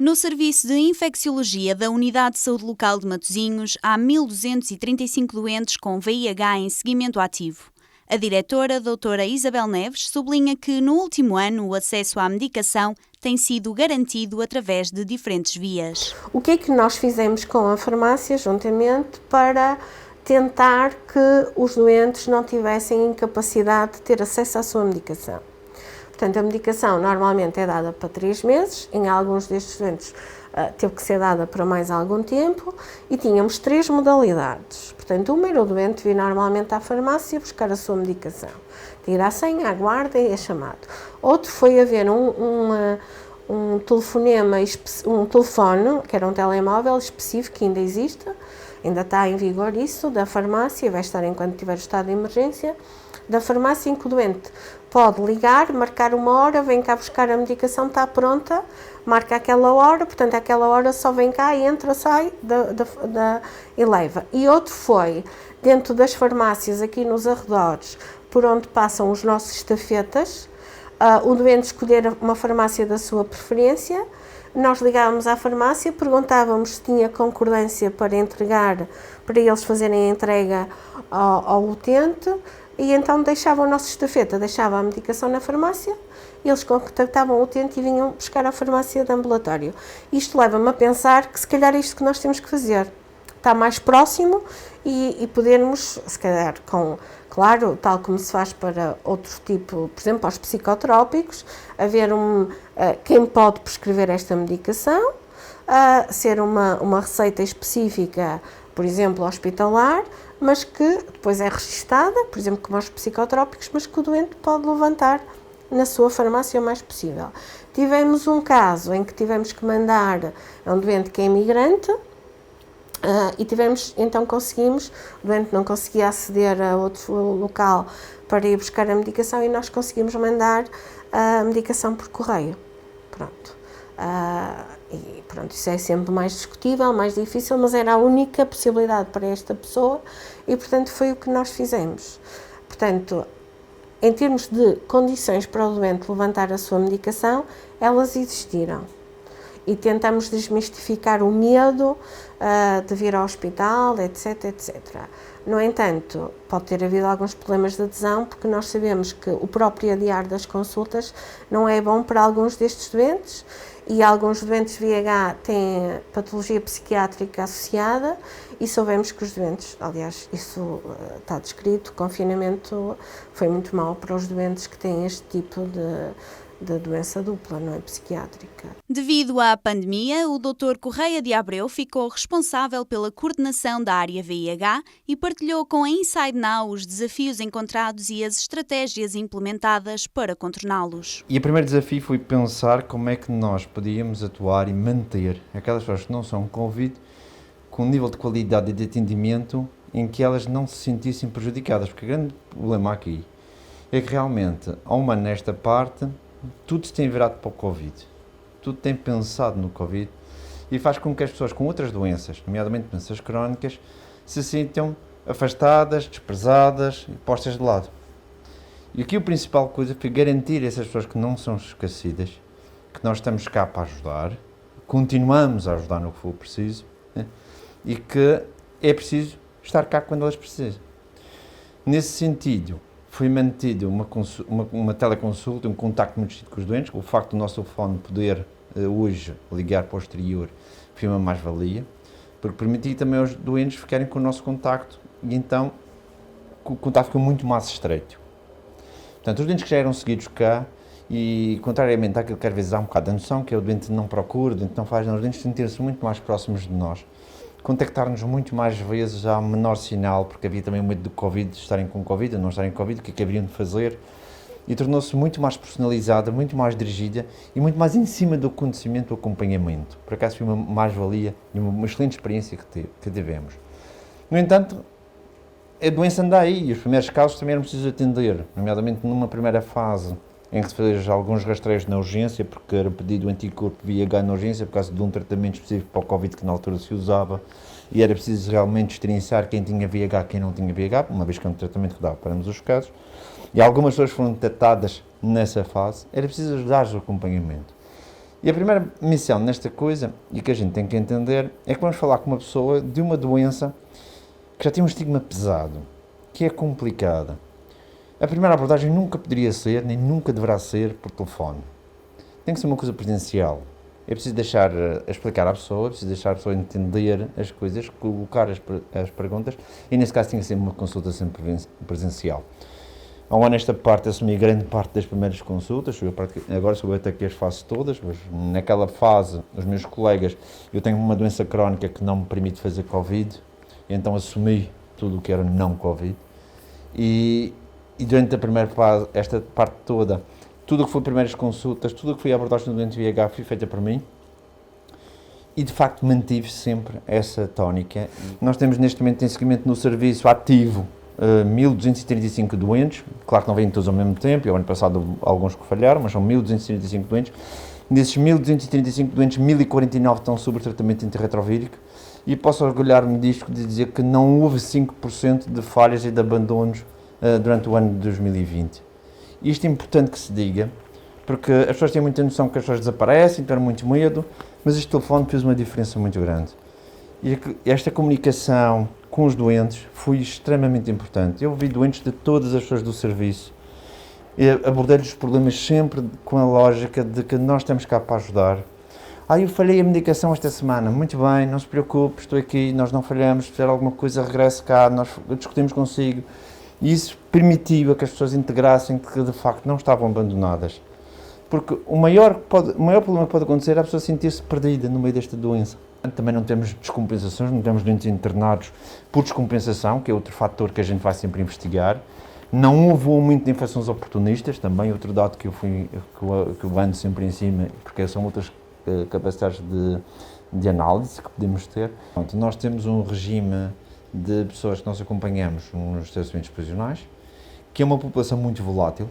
No Serviço de Infecciologia da Unidade de Saúde Local de Matosinhos, há 1.235 doentes com VIH em seguimento ativo. A diretora, doutora Isabel Neves, sublinha que no último ano o acesso à medicação tem sido garantido através de diferentes vias. O que é que nós fizemos com a farmácia, juntamente, para tentar que os doentes não tivessem incapacidade de ter acesso à sua medicação? Portanto, a medicação normalmente é dada para 3 meses, em alguns destes doentes teve que ser dada para mais algum tempo, e tínhamos 3 modalidades. Portanto, uma era o doente vir normalmente à farmácia buscar a sua medicação, tira a senha, aguarda e é chamado. Outro foi haver um telefonema, um telefone, que era um telemóvel específico, que ainda existe, ainda está em vigor isso, da farmácia, vai estar enquanto tiver o estado de emergência, da farmácia, em que o doente pode ligar, marcar uma hora, vem cá buscar a medicação, está pronta, marca aquela hora, portanto, aquela hora só vem cá, entra, sai e leva. E outro foi, dentro das farmácias, aqui nos arredores, por onde passam os nossos estafetas, o doente escolher uma farmácia da sua preferência, nós ligávamos à farmácia, perguntávamos se tinha concordância para entregar, para eles fazerem a entrega ao utente, e então deixavam a nossa estafeta, deixava a medicação na farmácia, eles contactavam o utente e vinham buscar à farmácia de ambulatório. Isto leva-me a pensar que se calhar é isto que nós temos que fazer, está mais próximo e podermos, se calhar, claro, tal como se faz para outro tipo, por exemplo, para os psicotrópicos, haver quem pode prescrever esta medicação, ser uma receita específica, por exemplo, hospitalar, mas que depois é registada, por exemplo, como os psicotrópicos, mas que o doente pode levantar na sua farmácia o mais possível. Tivemos um caso em que tivemos que mandar a um doente que é imigrante, e então conseguimos, o doente não conseguia aceder a outro local para ir buscar a medicação, e nós conseguimos mandar a medicação por correio. Pronto, isso é sempre mais discutível, mais difícil, mas era a única possibilidade para esta pessoa e, portanto, foi o que nós fizemos. Portanto, em termos de condições para o doente levantar a sua medicação, elas existiram. E tentamos desmistificar o medo de vir ao hospital, etc, etc. No entanto, pode ter havido alguns problemas de adesão, porque nós sabemos que o próprio adiar das consultas não é bom para alguns destes doentes, e alguns doentes VIH têm patologia psiquiátrica associada, e soubemos que os doentes, aliás, isso está descrito, o confinamento foi muito mau para os doentes que têm este tipo de doença dupla, não é, psiquiátrica. Devido à pandemia, o Dr. Correia de Abreu ficou responsável pela coordenação da área VIH e partilhou com a Inside Now os desafios encontrados e as estratégias implementadas para contorná-los. E o primeiro desafio foi pensar como é que nós podíamos atuar e manter aquelas pessoas que não são Covid com um nível de qualidade e de atendimento em que elas não se sentissem prejudicadas, porque o grande problema aqui é que realmente, há um ano nesta parte, tudo se tem virado para o Covid, tudo tem pensado no Covid e faz com que as pessoas com outras doenças, nomeadamente doenças crónicas, se sintam afastadas, desprezadas e postas de lado. E aqui a principal coisa foi garantir a essas pessoas que não são esquecidas, que nós estamos cá para ajudar, continuamos a ajudar no que for preciso, né? E que é preciso estar cá quando elas precisam. Nesse sentido, foi mantido uma teleconsulta, um contacto muito estrito com os doentes. O facto do nosso telefone poder hoje ligar para o exterior foi uma mais-valia, porque permitia também aos doentes ficarem com o nosso contacto, e então o contacto ficou muito mais estreito. Portanto, os doentes que já eram seguidos cá, e contrariamente àquilo que às vezes há um bocado da noção, que é o doente não procura, o doente não faz, os doentes sentiram-se muito mais próximos de nós, contactar-nos muito mais vezes ao menor sinal, porque havia também o medo do Covid, de estarem com Covid, de não estarem com Covid, o que é que haveriam de fazer, e tornou-se muito mais personalizada, muito mais dirigida e muito mais em cima do conhecimento, do acompanhamento. Por acaso foi uma mais-valia e uma excelente experiência que tivemos. No entanto, a doença anda aí, e os primeiros casos também eram precisos atender, nomeadamente numa primeira fase, em que se fez alguns rastreios na urgência, porque era pedido o anticorpo VIH na urgência, por causa de um tratamento específico para o Covid que na altura se usava, e era preciso realmente diferenciar quem tinha VIH e quem não tinha VIH, uma vez que é um tratamento que dava para ambos os casos, e algumas pessoas foram tratadas nessa fase, era preciso ajudar-os no acompanhamento. E a primeira missão nesta coisa, e que a gente tem que entender, é que vamos falar com uma pessoa de uma doença que já tem um estigma pesado, que é complicada. A primeira abordagem nunca poderia ser, nem nunca deverá ser, por telefone. Tem que ser uma coisa presencial. É preciso deixar explicar à pessoa, é preciso deixar a pessoa entender as coisas, colocar as perguntas, e nesse caso tem que ser uma consulta sempre presencial. Há um ano esta parte assumi grande parte das primeiras consultas, agora sou eu até que as faço todas, mas naquela fase, os meus colegas, eu tenho uma doença crónica que não me permite fazer Covid, então assumi tudo o que era não Covid, e durante a primeira fase, esta parte toda, tudo o que foi primeiras consultas, tudo o que foi a abordagem do doente VIH foi feita por mim, e de facto mantive sempre essa tónica. Nós temos neste momento em seguimento no serviço ativo 1.235 doentes, claro que não vêm todos ao mesmo tempo, e ao ano passado alguns que falharam, mas são 1.235 doentes. Desses 1.235 doentes, 1.049 estão sob tratamento antirretrovírico, e posso orgulhar-me disto de dizer que não houve 5% de falhas e de abandonos durante o ano de 2020. Isto é importante que se diga, porque as pessoas têm muita noção que as pessoas desaparecem, tiveram muito medo, mas este telefone fez uma diferença muito grande. E esta comunicação com os doentes foi extremamente importante. Eu vi doentes de todas as pessoas do serviço e abordei-lhes os problemas sempre com a lógica de que nós estamos cá para ajudar. Eu falhei a medicação esta semana. Muito bem, não se preocupe, estou aqui, nós não falhamos, se fizer alguma coisa, regresse cá, nós discutimos consigo. E isso permitiu que as pessoas integrassem que de facto não estavam abandonadas. Porque o maior problema que pode acontecer é a pessoa sentir-se perdida no meio desta doença. Também não temos descompensações, não temos doentes internados por descompensação, que é outro fator que a gente vai sempre investigar. Não houve um aumento de infecções oportunistas, também outro dado que eu ando sempre em cima, porque são outras capacidades de análise que podemos ter. Pronto, nós temos um regime de pessoas que nós acompanhamos nos estabelecimentos prisionais, que é uma população muito volátil,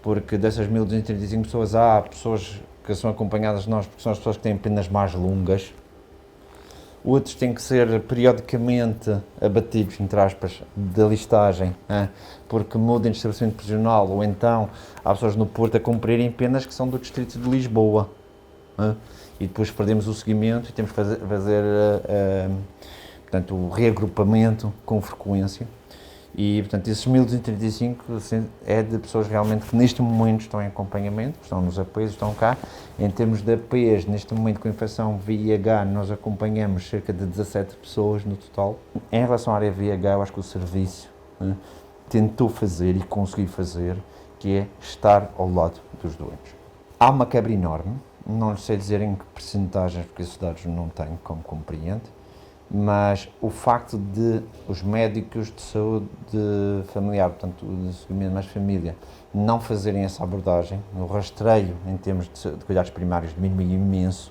porque dessas 1.235 pessoas, há pessoas que são acompanhadas de nós porque são as pessoas que têm penas mais longas, outros têm que ser periodicamente abatidos, entre aspas, da listagem, porque mudem de estabelecimento prisional, ou então há pessoas no Porto a cumprirem penas que são do distrito de Lisboa, e depois perdemos o seguimento e temos que fazer portanto, o reagrupamento com frequência. E, portanto, esses 1.235 é de pessoas realmente que neste momento estão em acompanhamento, estão nos apoios, estão cá. Em termos de apoios, neste momento com a infecção VIH, nós acompanhamos cerca de 17 pessoas no total. Em relação à área VIH, eu acho que o serviço tentou fazer e conseguiu fazer, que é estar ao lado dos doentes. Há uma quebra enorme, não sei dizer em que percentagens, porque esses dados não tenho como compreende, mas o facto de os médicos de saúde familiar, portanto, de seguimento mais família, não fazerem essa abordagem, o rastreio em termos de cuidados primários diminuiu imenso,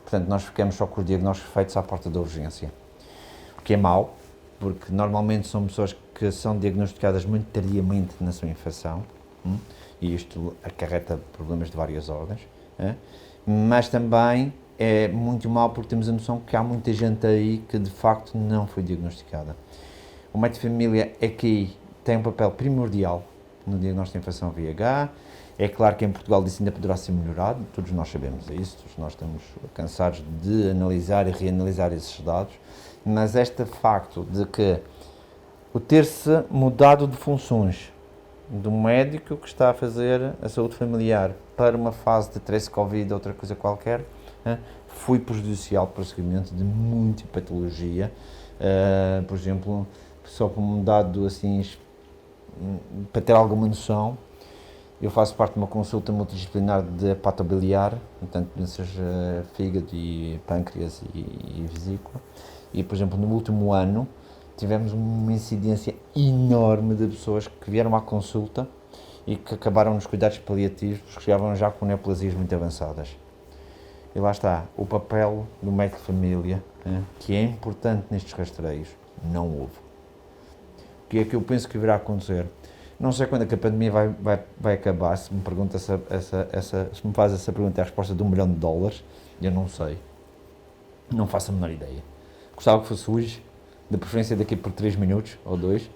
portanto, nós ficamos só com os diagnósticos feitos à porta da urgência, o que é mau, porque normalmente são pessoas que são diagnosticadas muito tardiamente na sua infecção, e isto acarreta problemas de várias ordens, mas também é muito mal porque temos a noção que há muita gente aí que de facto não foi diagnosticada. O médico de família aqui tem um papel primordial no diagnóstico de infecção VIH. É claro que em Portugal isso ainda poderá ser melhorado, todos nós sabemos isso, todos nós estamos cansados de analisar e reanalisar esses dados, mas este facto de que o ter-se mudado de funções do médico que está a fazer a saúde familiar para uma fase de trace Covid ou outra coisa qualquer, foi prejudicial para o seguimento de muita patologia. Por exemplo, só por um dado assim, para ter alguma noção, eu faço parte de uma consulta multidisciplinar de hepatobiliar, portanto, doenças fígado e pâncreas e vesícula, e, por exemplo, no último ano tivemos uma incidência enorme de pessoas que vieram à consulta e que acabaram nos cuidados paliativos, porque chegavam já com neoplasias muito avançadas. E lá está, o papel do médico de família, que é importante nestes rastreios, não houve. O que é que eu penso que virá acontecer? Não sei quando é que a pandemia vai acabar, se me pergunta se me faz essa pergunta e a resposta de $1 milhão, eu não sei. Não faço a menor ideia. Gostava que fosse hoje, de preferência daqui por 3 minutos ou 2,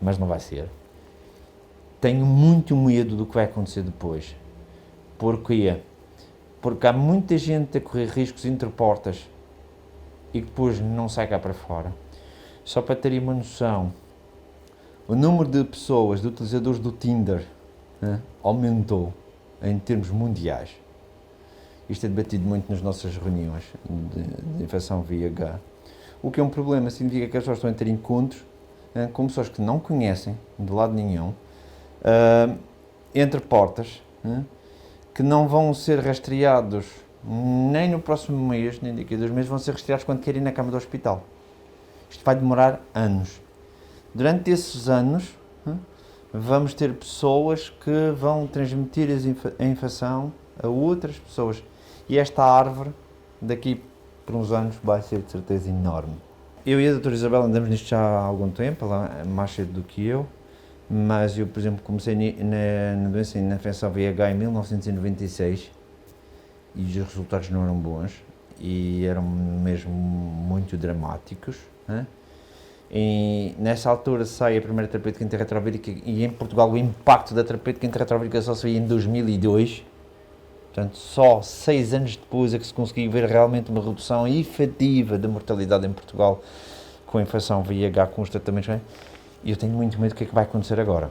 mas não vai ser. Tenho muito medo do que vai acontecer depois. Porque porque há muita gente a correr riscos entre portas e que depois não sai cá para fora. Só para terem uma noção, o número de pessoas, de utilizadores do Tinder, aumentou em termos mundiais. Isto é debatido muito nas nossas reuniões de infecção VIH. O que é um problema, significa que as pessoas estão a ter encontros com pessoas que não conhecem, de lado nenhum, entre portas, que não vão ser rastreados nem no próximo mês, nem daqui a 2 meses, vão ser rastreados quando querem ir na cama do hospital. Isto vai demorar anos. Durante esses anos, vamos ter pessoas que vão transmitir a infecção a outras pessoas. E esta árvore, daqui por uns anos, vai ser de certeza enorme. Eu e a doutora Isabel andamos nisto já há algum tempo, ela é mais cedo do que eu, mas eu, por exemplo, comecei na doença e na infecção VIH em 1996 e os resultados não eram bons e eram mesmo muito dramáticos. E nessa altura sai a primeira terapêutica antirretrovírica e em Portugal o impacto da terapêutica antirretrovírica só saiu em 2002. Portanto, só 6 anos depois é que se conseguiu ver realmente uma redução efetiva da mortalidade em Portugal com a infecção VIH, com os tratamentos. E eu tenho muito medo do que é que vai acontecer agora.